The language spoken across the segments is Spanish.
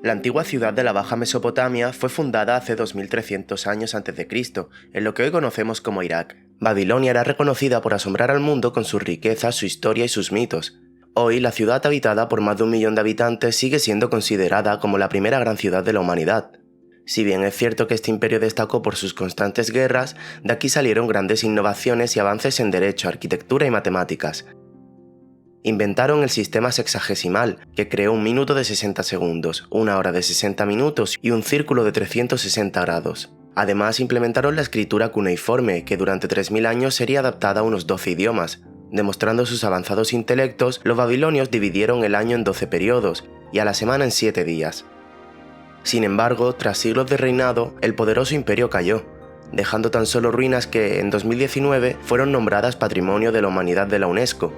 La antigua ciudad de la Baja Mesopotamia fue fundada hace 2300 años a.C., en lo que hoy conocemos como Irak. Babilonia era reconocida por asombrar al mundo con su riqueza, su historia y sus mitos. Hoy, la ciudad habitada por más de 1 millón de habitantes sigue siendo considerada como la primera gran ciudad de la humanidad. Si bien es cierto que este imperio destacó por sus constantes guerras, de aquí salieron grandes innovaciones y avances en derecho, arquitectura y matemáticas. Inventaron el sistema sexagesimal, que creó un minuto de 60 segundos, una hora de 60 minutos y un círculo de 360 grados. Además, implementaron la escritura cuneiforme, que durante 3000 años sería adaptada a unos 12 idiomas. Demostrando sus avanzados intelectos, los babilonios dividieron el año en 12 periodos y a la semana en 7 días. Sin embargo, tras siglos de reinado, el poderoso imperio cayó, dejando tan solo ruinas que, en 2019, fueron nombradas Patrimonio de la Humanidad de la UNESCO.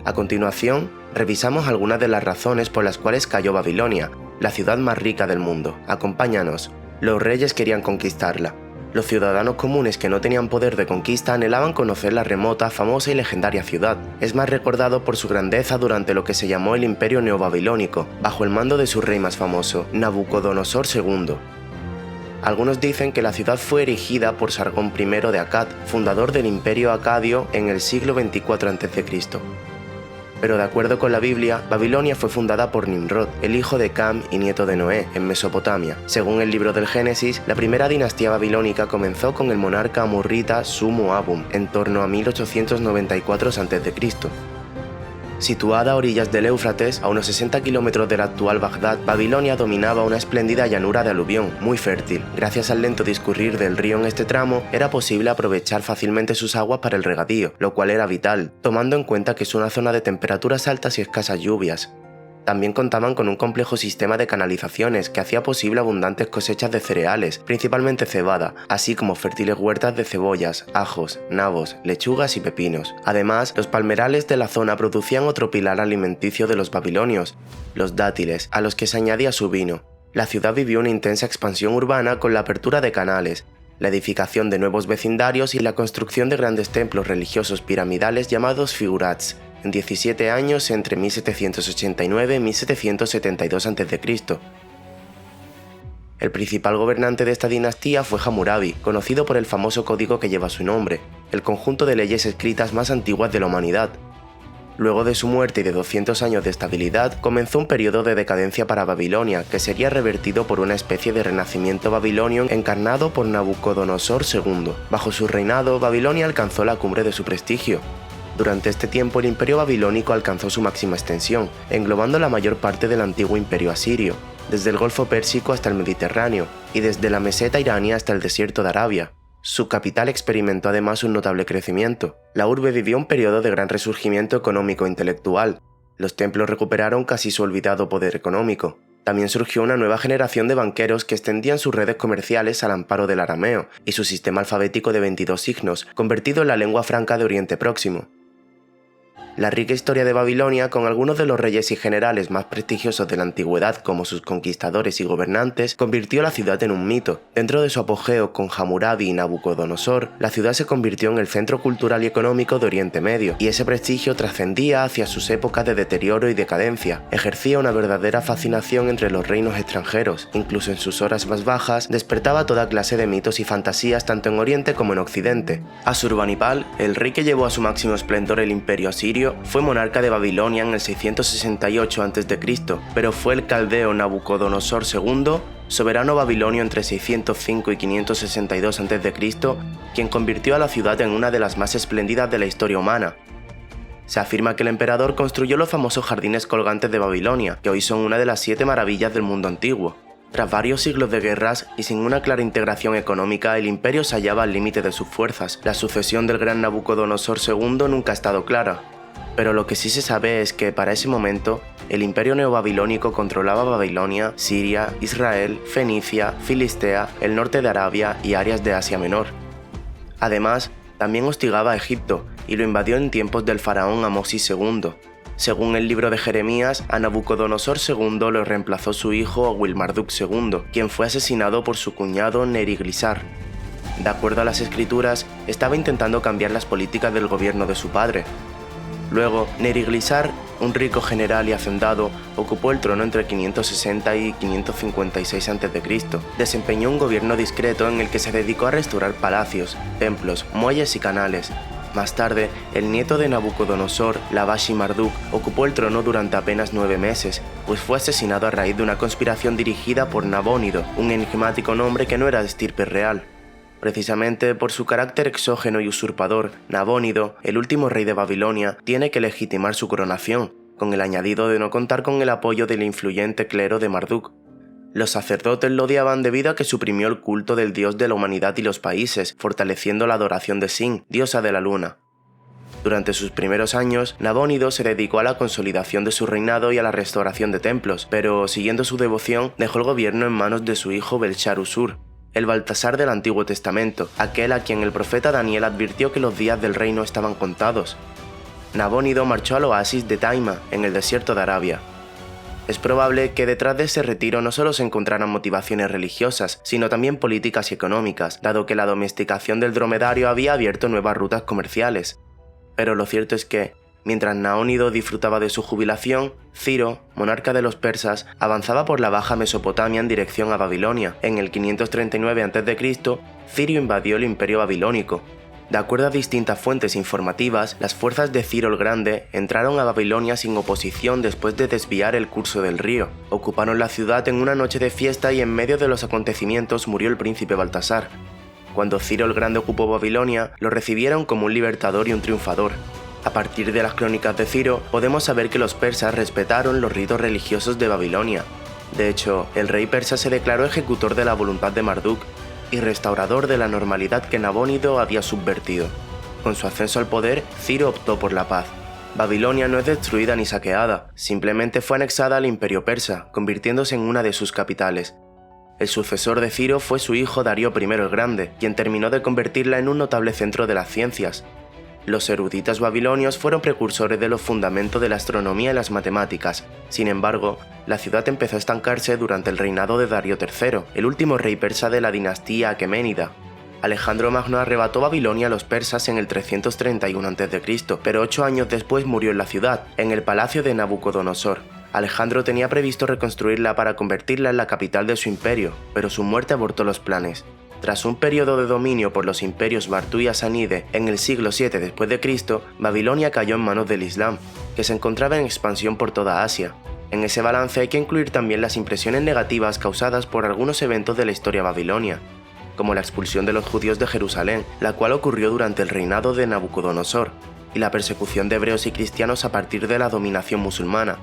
A continuación, revisamos algunas de las razones por las cuales cayó Babilonia, la ciudad más rica del mundo. Acompáñanos. Los reyes querían conquistarla. Los ciudadanos comunes que no tenían poder de conquista anhelaban conocer la remota, famosa y legendaria ciudad. Es más recordado por su grandeza durante lo que se llamó el Imperio Neobabilónico, bajo el mando de su rey más famoso, Nabucodonosor II. Algunos dicen que la ciudad fue erigida por Sargón I de Akkad, fundador del Imperio Acadio en el siglo 24 a.C. Pero de acuerdo con la Biblia, Babilonia fue fundada por Nimrod, el hijo de Cam y nieto de Noé, en Mesopotamia. Según el libro del Génesis, la primera dinastía babilónica comenzó con el monarca amorrita Su-Muabum, en torno a 1894 a.C. Situada a orillas del Éufrates, a unos 60 kilómetros del actual Bagdad, Babilonia dominaba una espléndida llanura de aluvión, muy fértil. Gracias al lento discurrir del río en este tramo, era posible aprovechar fácilmente sus aguas para el regadío, lo cual era vital, tomando en cuenta que es una zona de temperaturas altas y escasas lluvias. También contaban con un complejo sistema de canalizaciones que hacía posible abundantes cosechas de cereales, principalmente cebada, así como fértiles huertas de cebollas, ajos, nabos, lechugas y pepinos. Además, los palmerales de la zona producían otro pilar alimenticio de los babilonios, los dátiles, a los que se añadía su vino. La ciudad vivió una intensa expansión urbana con la apertura de canales, la edificación de nuevos vecindarios y la construcción de grandes templos religiosos piramidales llamados figurats, en 17 años entre 1789 y 1772 a.C. El principal gobernante de esta dinastía fue Hammurabi, conocido por el famoso código que lleva su nombre, el conjunto de leyes escritas más antiguas de la humanidad. Luego de su muerte y de 200 años de estabilidad, comenzó un periodo de decadencia para Babilonia, que sería revertido por una especie de renacimiento babilonio encarnado por Nabucodonosor II. Bajo su reinado, Babilonia alcanzó la cumbre de su prestigio. Durante este tiempo el imperio babilónico alcanzó su máxima extensión, englobando la mayor parte del antiguo imperio asirio, desde el Golfo Pérsico hasta el Mediterráneo, y desde la meseta iraní hasta el desierto de Arabia. Su capital experimentó además un notable crecimiento. La urbe vivió un periodo de gran resurgimiento económico e intelectual. Los templos recuperaron casi su olvidado poder económico. También surgió una nueva generación de banqueros que extendían sus redes comerciales al amparo del arameo y su sistema alfabético de 22 signos, convertido en la lengua franca de Oriente Próximo. La rica historia de Babilonia, con algunos de los reyes y generales más prestigiosos de la antigüedad como sus conquistadores y gobernantes, convirtió la ciudad en un mito. Dentro de su apogeo con Hammurabi y Nabucodonosor, la ciudad se convirtió en el centro cultural y económico de Oriente Medio, y ese prestigio trascendía hacia sus épocas de deterioro y decadencia. Ejercía una verdadera fascinación entre los reinos extranjeros, incluso en sus horas más bajas, despertaba toda clase de mitos y fantasías tanto en Oriente como en Occidente. Asurbanipal, el rey que llevó a su máximo esplendor el imperio asirio, fue monarca de Babilonia en el 668 a.C., pero fue el caldeo Nabucodonosor II, soberano babilonio entre 605 y 562 a.C., quien convirtió a la ciudad en una de las más espléndidas de la historia humana. Se afirma que el emperador construyó los famosos jardines colgantes de Babilonia, que hoy son una de las 7 maravillas del mundo antiguo. Tras varios siglos de guerras y sin una clara integración económica, el imperio se hallaba al límite de sus fuerzas. La sucesión del gran Nabucodonosor II nunca ha estado clara. Pero lo que sí se sabe es que, para ese momento, el imperio neobabilónico controlaba Babilonia, Siria, Israel, Fenicia, Filistea, el norte de Arabia y áreas de Asia Menor. Además, también hostigaba a Egipto y lo invadió en tiempos del faraón Amosis II. Según el libro de Jeremías, a Nabucodonosor II lo reemplazó su hijo Awilmarduk II, quien fue asesinado por su cuñado Neriglissar. De acuerdo a las escrituras, estaba intentando cambiar las políticas del gobierno de su padre. Luego, Neriglissar Un rico general y hacendado, ocupó el trono entre 560 y 556 a.C. Desempeñó un gobierno discreto en el que se dedicó a restaurar palacios, templos, muelles y canales. Más tarde, el nieto de Nabucodonosor, Labashi-Marduk, ocupó el trono durante apenas 9 meses, pues fue asesinado a raíz de una conspiración dirigida por Nabónido, un enigmático nombre que no era de estirpe real. Precisamente por su carácter exógeno y usurpador, Nabónido, el último rey de Babilonia, tiene que legitimar su coronación, con el añadido de no contar con el apoyo del influyente clero de Marduk. Los sacerdotes lo odiaban debido a que suprimió el culto del dios de la humanidad y los países, fortaleciendo la adoración de Sin, diosa de la luna. Durante sus primeros años, Nabónido se dedicó a la consolidación de su reinado y a la restauración de templos, pero siguiendo su devoción, dejó el gobierno en manos de su hijo Belshazzar, el Baltasar del Antiguo Testamento, aquel a quien el profeta Daniel advirtió que los días del reino estaban contados. Nabónido marchó al oasis de Taima, en el desierto de Arabia. Es probable que detrás de ese retiro no solo se encontraran motivaciones religiosas, sino también políticas y económicas, dado que la domesticación del dromedario había abierto nuevas rutas comerciales. Pero lo cierto es que, mientras Nabónido disfrutaba de su jubilación, Ciro, monarca de los persas, avanzaba por la Baja Mesopotamia en dirección a Babilonia. En el 539 a.C., Ciro invadió el imperio babilónico. De acuerdo a distintas fuentes informativas, las fuerzas de Ciro el Grande entraron a Babilonia sin oposición después de desviar el curso del río. Ocuparon la ciudad en una noche de fiesta y en medio de los acontecimientos murió el príncipe Baltasar. Cuando Ciro el Grande ocupó Babilonia, lo recibieron como un libertador y un triunfador. A partir de las crónicas de Ciro, podemos saber que los persas respetaron los ritos religiosos de Babilonia. De hecho, el rey persa se declaró ejecutor de la voluntad de Marduk y restaurador de la normalidad que Nabónido había subvertido. Con su ascenso al poder, Ciro optó por la paz. Babilonia no es destruida ni saqueada, simplemente fue anexada al imperio persa, convirtiéndose en una de sus capitales. El sucesor de Ciro fue su hijo Darío I el Grande, quien terminó de convertirla en un notable centro de las ciencias. Los eruditos babilonios fueron precursores de los fundamentos de la astronomía y las matemáticas. Sin embargo, la ciudad empezó a estancarse durante el reinado de Darío III, el último rey persa de la dinastía aqueménida. Alejandro Magno arrebató Babilonia a los persas en el 331 a.C., pero 8 años después murió en la ciudad, en el palacio de Nabucodonosor. Alejandro tenía previsto reconstruirla para convertirla en la capital de su imperio, pero su muerte abortó los planes. Tras un periodo de dominio por los imperios Bartú y Asanide en el siglo VII después de Cristo, Babilonia cayó en manos del Islam, que se encontraba en expansión por toda Asia. En ese balance hay que incluir también las impresiones negativas causadas por algunos eventos de la historia babilonia, como la expulsión de los judíos de Jerusalén, la cual ocurrió durante el reinado de Nabucodonosor, y la persecución de hebreos y cristianos a partir de la dominación musulmana.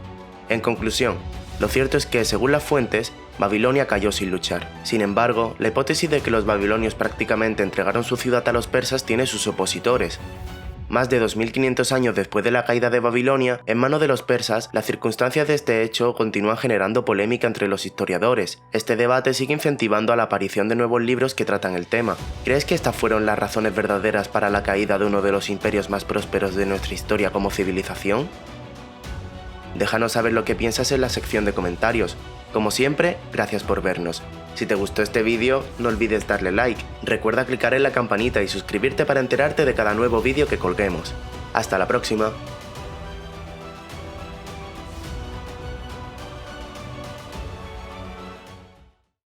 En conclusión, lo cierto es que, según las fuentes, Babilonia cayó sin luchar. Sin embargo, la hipótesis de que los babilonios prácticamente entregaron su ciudad a los persas tiene sus opositores. Más de 2500 años después de la caída de Babilonia, en manos de los persas, las circunstancias de este hecho continúan generando polémica entre los historiadores. Este debate sigue incentivando a la aparición de nuevos libros que tratan el tema. ¿Crees que estas fueron las razones verdaderas para la caída de uno de los imperios más prósperos de nuestra historia como civilización? Déjanos saber lo que piensas en la sección de comentarios. Como siempre, gracias por vernos. Si te gustó este vídeo, no olvides darle like, recuerda clicar en la campanita y suscribirte para enterarte de cada nuevo vídeo que colguemos. ¡Hasta la próxima!